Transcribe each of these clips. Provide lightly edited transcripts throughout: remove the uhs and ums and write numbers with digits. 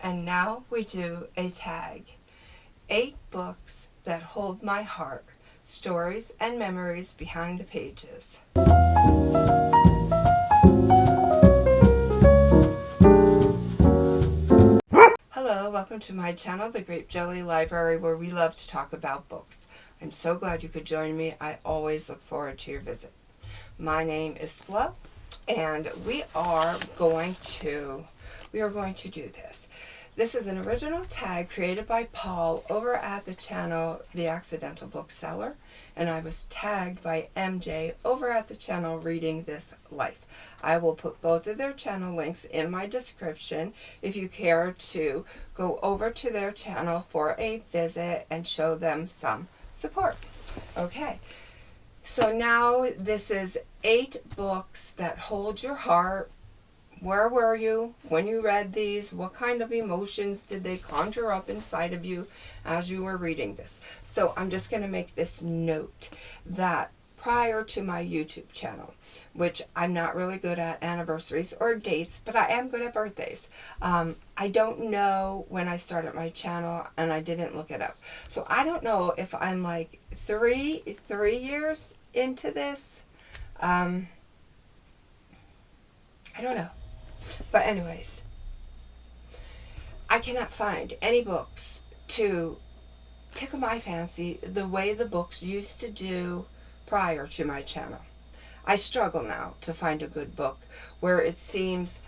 And now we do a tag. 8 books that hold my heart. Stories and memories behind the pages. Hello, welcome to my channel, the Grape Jelly Library, where we love to talk about books. I'm so glad you could join me. I always look forward to your visit. My name is Flo, and we are going to do this. This is an original tag created by Paul over at the channel The Accidental Bookseller, and I was tagged by MJ over at the channel Reading This Life. I will put both of their channel links in my description if you care to go over to their channel for a visit and show them some support. Okay, so now this is 8 books that hold your heart. Where were you when you read these? What kind of emotions did they conjure up inside of you as you were reading this? So I'm just going to make this note that prior to my YouTube channel, which I'm not really good at anniversaries or dates, but I am good at birthdays. I don't know when I started my channel, and I didn't look it up. So I don't know if I'm like three years into this. I don't know. But anyways, I cannot find any books to tickle my fancy the way the books used to do prior to my channel. I struggle now to find a good book where it seems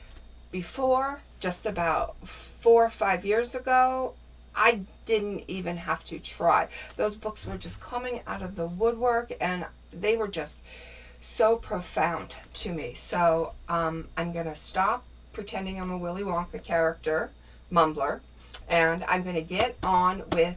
before, just about 4 or 5 years ago, I didn't even have to try. Those books were just coming out of the woodwork, and they were just so profound to me. So I'm going to stop pretending I'm a Willy Wonka character, mumbler, and I'm going to get on with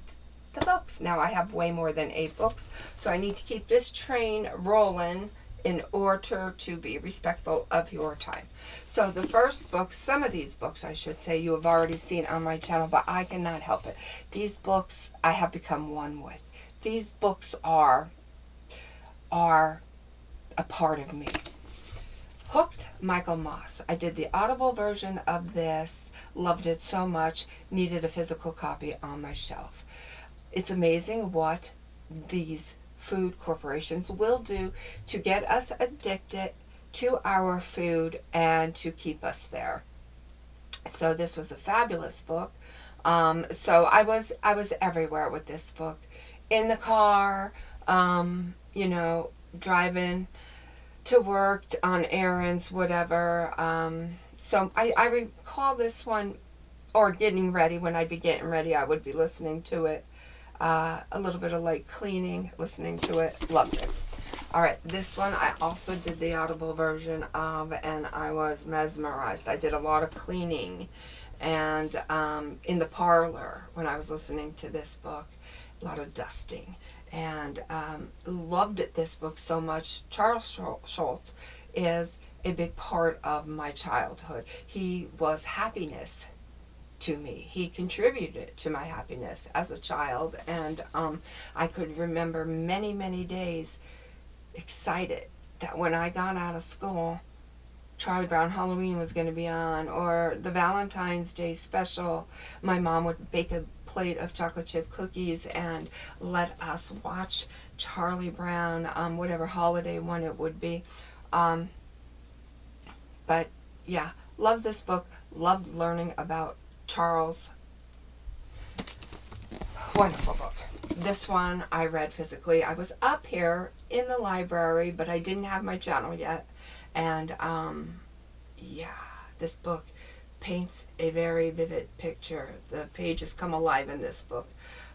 the books. Now I have way more than 8 books, so I need to keep this train rolling in order to be respectful of your time. So the first book, some of these books I should say, you have already seen on my channel, but I cannot help it. These books I have become one with. These books are a part of me. Hooked, Michael Moss. I did the Audible version of this, loved it so much, needed a physical copy on my shelf. It's amazing what these food corporations will do to get us addicted to our food and to keep us there. So this was a fabulous book. So I was everywhere with this book. In the car, driving to work, on errands, whatever. So I recall this one, or getting ready. When I'd be getting ready, I would be listening to it. A little bit of like cleaning, listening to it. Loved it. All right, this one I also did the Audible version of, and I was mesmerized. I did a lot of cleaning and in the parlor when I was listening to this book, a lot of dusting. And loved this book so much. Charles Schulz is a big part of my childhood. He was happiness to me. He contributed to my happiness as a child, and I could remember many, many days excited that when I got out of school, Charlie Brown Halloween was going to be on, or the Valentine's Day special. My mom would bake a plate of chocolate chip cookies and let us watch Charlie Brown, whatever holiday one it would be. But yeah, loved this book, loved learning about Charles. Wonderful book. This one I read physically. I was up here in the library, but I didn't have my channel yet. And yeah, this book paints a very vivid picture. The pages come alive in this book.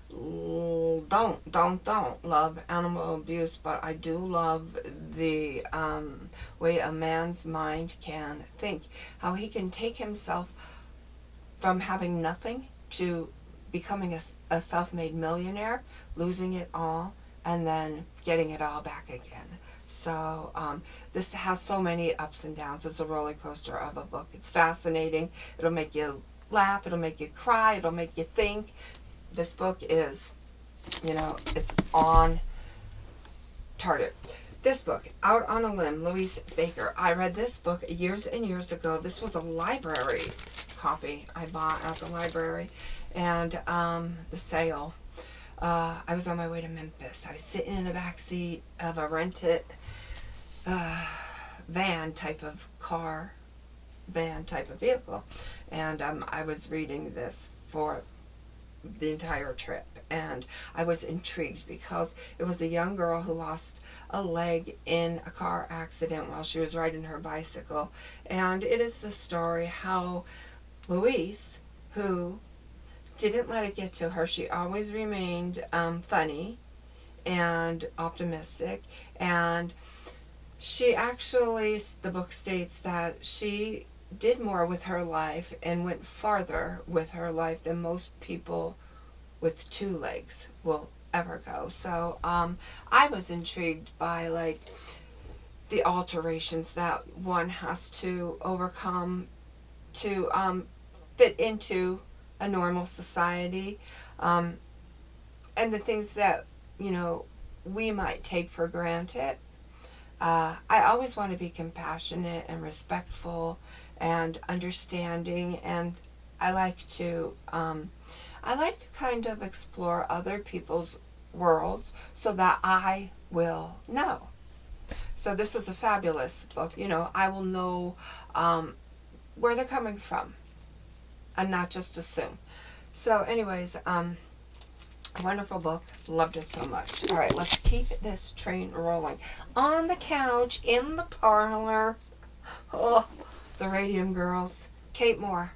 Don't love animal abuse, but I do love the way a man's mind can think. How he can take himself from having nothing to becoming a self-made millionaire, losing it all, and then getting it all back again. So this has so many ups and downs. It's a roller coaster of a book. It's fascinating. It'll make you laugh. It'll make you cry. It'll make you think. This book is, it's on target. This book, Out on a Limb, Louise Baker. I read this book years and years ago. This was a library copy I bought at the library, and the sale. I was on my way to Memphis. I was sitting in the back seat of a rented van type of vehicle, and I was reading this for the entire trip, and I was intrigued because it was a young girl who lost a leg in a car accident while she was riding her bicycle, and it is the story how Louise, who didn't let it get to her, she always remained funny and optimistic, and she actually, the book states that she did more with her life and went farther with her life than most people with two legs will ever go. So I was intrigued by like the alterations that one has to overcome to fit into a normal society, and the things that we might take for granted. I always want to be compassionate and respectful and understanding, and I like to kind of explore other people's worlds so that I will know. So this was a fabulous book. I will know where they're coming from and not just assume. So anyways, wonderful book. Loved it so much. All right, let's keep this train rolling. On the couch, in the parlor, the Radium Girls. Kate Moore.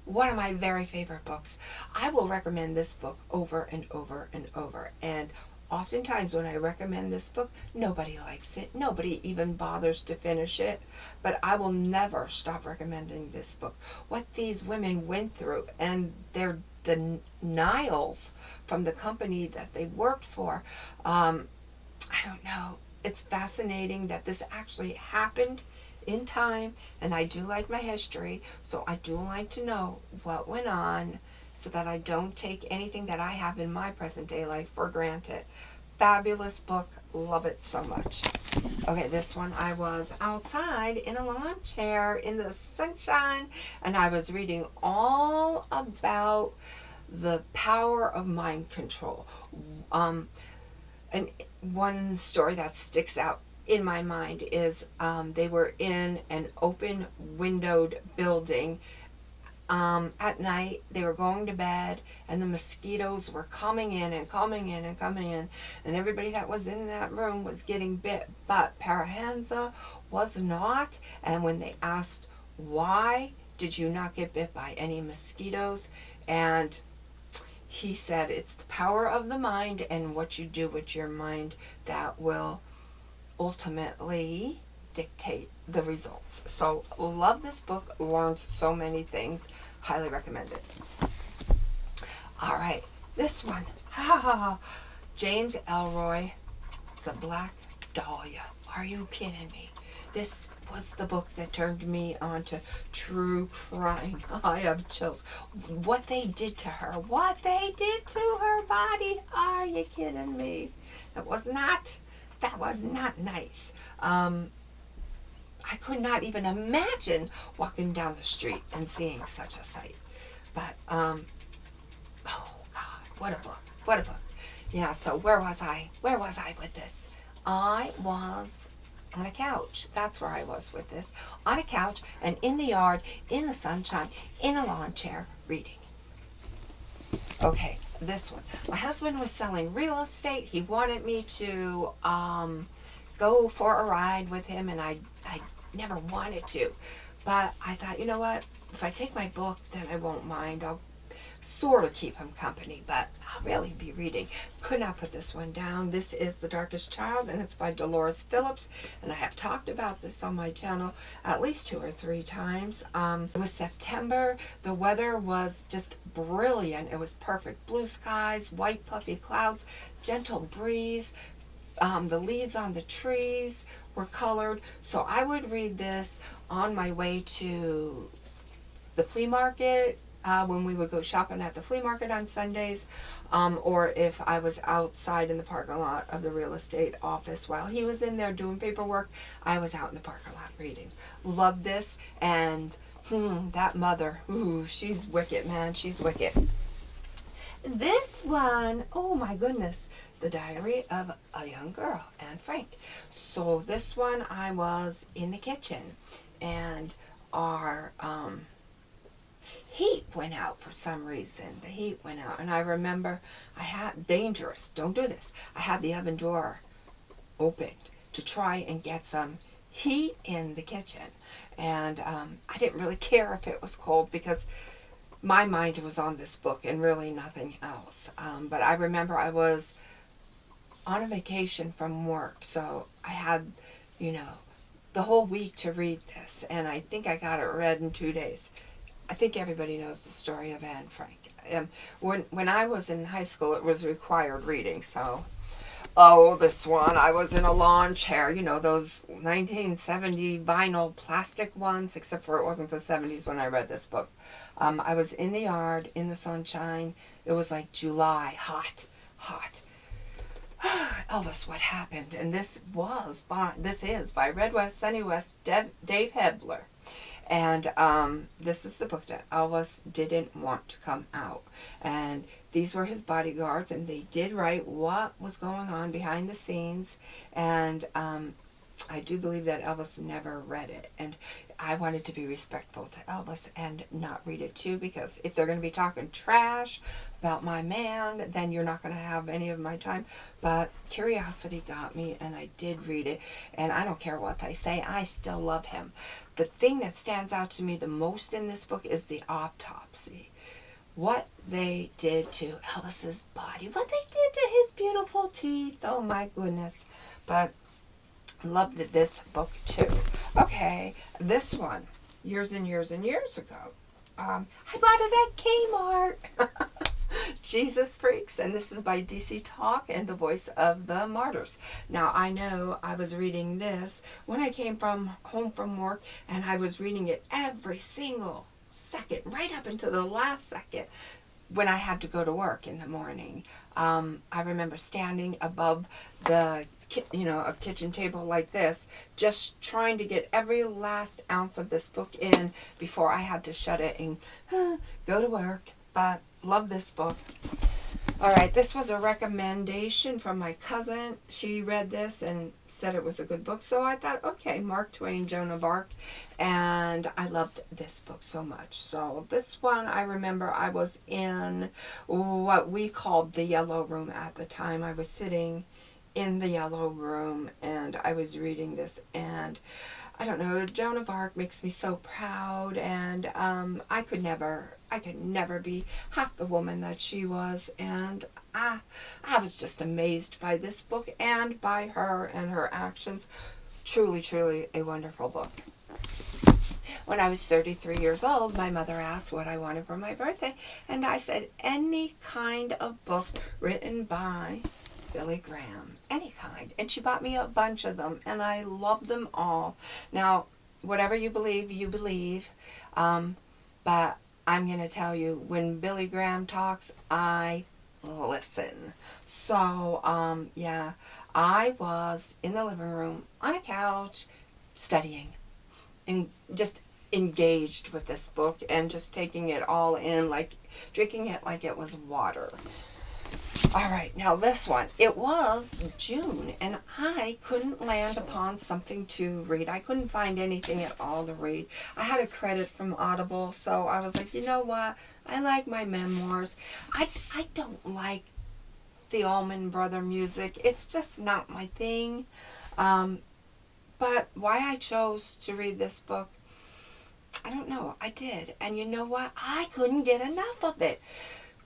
One of my very favorite books. I will recommend this book over and over and over. And oftentimes when I recommend this book, nobody likes it. Nobody even bothers to finish it. But I will never stop recommending this book. What these women went through and their denials from the company that they worked for. I don't know. It's fascinating that this actually happened in time, and I do like my history, so I do like to know what went on so that I don't take anything that I have in my present day life for granted. Fabulous book. Love it so much. Okay, this one, I was outside in a lawn chair in the sunshine, and I was reading all about the power of mind control. And one story that sticks out in my mind is they were in an open windowed building at night. They were going to bed, and the mosquitoes were coming in and coming in and coming in, and everybody that was in that room was getting bit, but Paramahansa was not. And when they asked, why did you not get bit by any mosquitoes, and he said, it's the power of the mind and what you do with your mind that will ultimately dictate the results. So love this book, learned so many things, highly recommend it. All right, this one, James Ellroy, The Black Dahlia. Are you kidding me? This was the book that turned me on to true crime. I have chills. What they did to her, what they did to her body. Are you kidding me? That was not nice. I could not even imagine walking down the street and seeing such a sight. But, oh God, what a book. Yeah, so where was I with this? I was on a couch. That's where I was with this. On a couch and in the yard, in the sunshine, in a lawn chair, reading. Okay, this one. My husband was selling real estate. He wanted me to go for a ride with him, and I never wanted to. But I thought, you know what? If I take my book, then I won't mind. I'll sort of keep him company, but I'll really be reading. Could not put this one down. This is The Darkest Child, and it's by Delores Phillips, and I have talked about this on my channel at least 2 or 3 times. It was September. The weather was just brilliant. It was perfect. Blue skies, white puffy clouds, gentle breeze. The leaves on the trees were colored. So I would read this on my way to the flea market, when we would go shopping at the flea market on Sundays, or if I was outside in the parking lot of the real estate office while he was in there doing paperwork, I was out in the parking lot reading. Loved this, and That mother. Ooh, she's wicked, man. She's wicked. This one, oh my goodness, The Diary of a Young Girl, Anne Frank. So this one, I was in the kitchen, and our heat went out for some reason. The heat went out, and I remember I had, dangerous, don't do this, I had the oven door opened to try and get some heat in the kitchen, and I didn't really care if it was cold because my mind was on this book and really nothing else. But I remember I was on a vacation from work, so I had, the whole week to read this, and I think I got it read in 2 days. I think everybody knows the story of Anne Frank. When I was in high school, it was required reading, so... Oh, this one, I was in a lawn chair, those 1970 vinyl plastic ones, except for it wasn't the 70s when I read this book. I was in the yard, in the sunshine. It was like July, hot. Elvis, what happened? And this is by Red West, Sunny West, Dave Hebler. And this is the book that Elvis didn't want to come out. And these were his bodyguards, and they did write what was going on behind the scenes. And I do believe that Elvis never read it. And I wanted to be respectful to Elvis and not read it too, because if they're going to be talking trash about my man, then you're not going to have any of my time. But curiosity got me, and I did read it. And I don't care what they say, I still love him. The thing that stands out to me the most in this book is the autopsy. What they did to Elvis's body, what they did to his beautiful teeth. Oh my goodness. But I loved this book too. Okay, this one, years and years and years ago. I bought it at Kmart. Jesus Freaks, and this is by DC Talk and the voice of the Martyrs. Now, I know I was reading this when I came home from work, and I was reading it every single second, right up until the last second when I had to go to work in the morning. I remember standing above the a kitchen table like this, just trying to get every last ounce of this book in before I had to shut it and go to work. But love this book. All right, this was a recommendation from my cousin. She read this and said it was a good book, so I thought, okay, Mark Twain, Joan of Arc, and I loved this book so much. So this one, I remember I was in what we called the yellow room at the time. I was sitting in the yellow room, and I was reading this, and I don't know, Joan of Arc makes me so proud, and I could never be half the woman that she was, and I was just amazed by this book and by her and her actions. Truly, truly a wonderful book. When I was 33 years old, my mother asked what I wanted for my birthday, and I said any kind of book written by Billy Graham, any kind. And she bought me a bunch of them, and I loved them all. Now, whatever you believe, you believe. But I'm going to tell you, when Billy Graham talks, I listen. So, yeah, I was in the living room on a couch studying and just engaged with this book and just taking it all in, like drinking it like it was water. All right, now this one. It was June, and I couldn't land upon something to read. I couldn't find anything at all to read. I had a credit from Audible, so I was like, you know what? I like my memoirs. I don't like the Allman Brother music. It's just not my thing. But why I chose to read this book, I don't know. I did. And you know what? I couldn't get enough of it.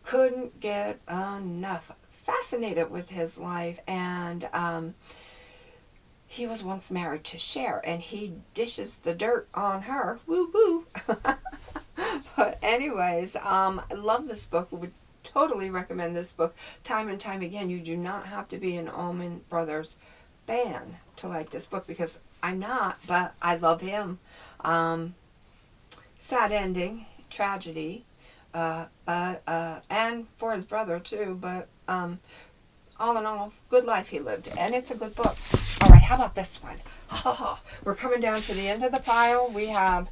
Couldn't get enough. Fascinated with his life, and he was once married to Cher, and he dishes the dirt on her. Woo woo. But anyways, I love this book. Would totally recommend this book time and time again. You do not have to be an Allman Brothers fan to like this book, because I'm not, but I love him. Sad ending, tragedy. And for his brother too, but all in all, good life he lived, and it's a good book. All right, how about this one? Oh, we're coming down to the end of the pile. We have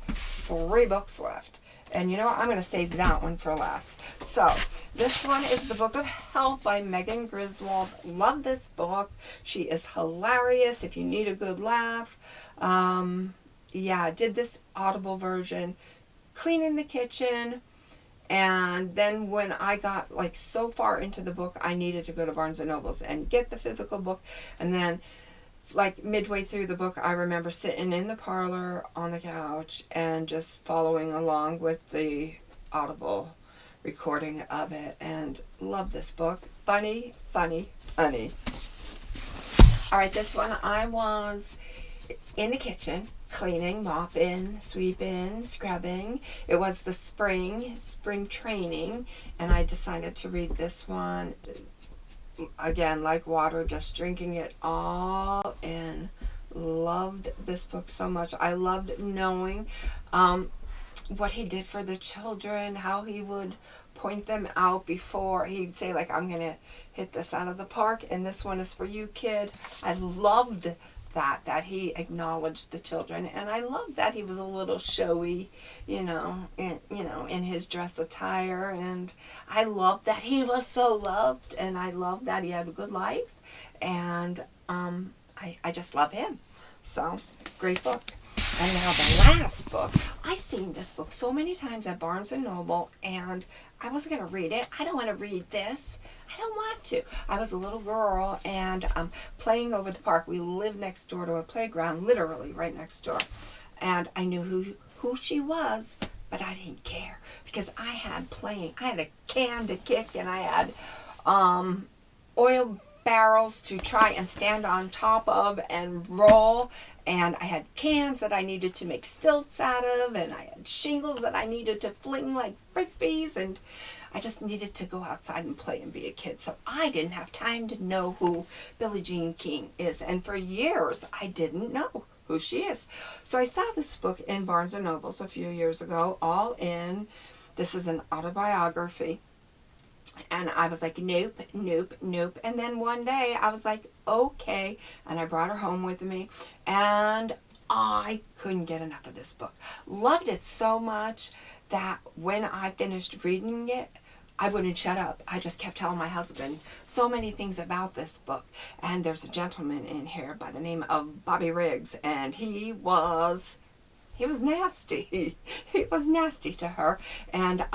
3 books left. And you know what? I'm going to save that one for last. So, this one is The Book of Health by Megan Griswold. Love this book. She is hilarious if you need a good laugh. Yeah, I did this Audible version, cleaning the kitchen. And then when I got like so far into the book, I needed to go to Barnes & Noble's and get the physical book. And then like midway through the book, I remember sitting in the parlor on the couch and just following along with the Audible recording of it, and love this book. Funny, funny, funny. All right, this one, I was in the kitchen cleaning, mopping, sweeping, scrubbing. It was the spring training, and I decided to read this one. Again, like water, just drinking it all in. Loved this book so much. I loved knowing what he did for the children, how he would point them out before he'd say, like, I'm going to hit this out of the park, and this one is for you, kid. I loved that he acknowledged the children, and I loved that he was a little showy, in his dress attire, and I loved that he was so loved, and I loved that he had a good life, and I just love him. So, great book. And now the last book. I've seen this book so many times at Barnes & Noble, and I wasn't going to read it. I don't want to read this. I don't want to. I was a little girl and playing over the park. We lived next door to a playground, literally right next door. And I knew who she was, but I didn't care because I had a can to kick, and I had oil barrels to try and stand on top of and roll, and I had cans that I needed to make stilts out of, and I had shingles that I needed to fling like frisbees, and I just needed to go outside and play and be a kid. So I didn't have time to know who Billie Jean King is, and for years I didn't know who she is. So I saw this book in Barnes & Noble's a few years ago, all in. This is an autobiography. And I was like, nope, nope, nope. And then one day I was like, okay. And I brought her home with me. And I couldn't get enough of this book. Loved it so much that when I finished reading it, I wouldn't shut up. I just kept telling my husband so many things about this book. And there's a gentleman in here by the name of Bobby Riggs. And he was nasty. He was nasty to her. And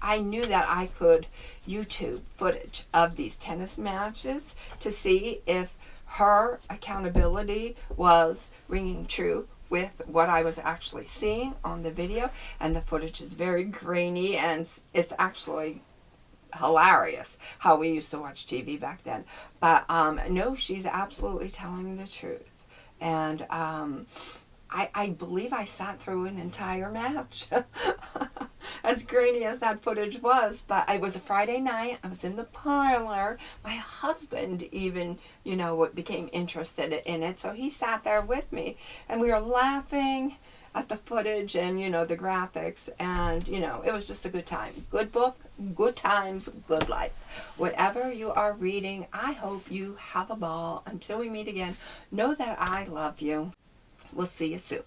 I knew that I could YouTube footage of these tennis matches to see if her accountability was ringing true with what I was actually seeing on the video. And the footage is very grainy, and it's actually hilarious how we used to watch TV back then. But no, she's absolutely telling the truth. And I believe I sat through an entire match, as grainy as that footage was. But it was a Friday night. I was in the parlor. My husband even, became interested in it. So he sat there with me, and we were laughing at the footage and, the graphics. And, it was just a good time. Good book, good times, good life. Whatever you are reading, I hope you have a ball. Until we meet again, know that I love you. We'll see you soon.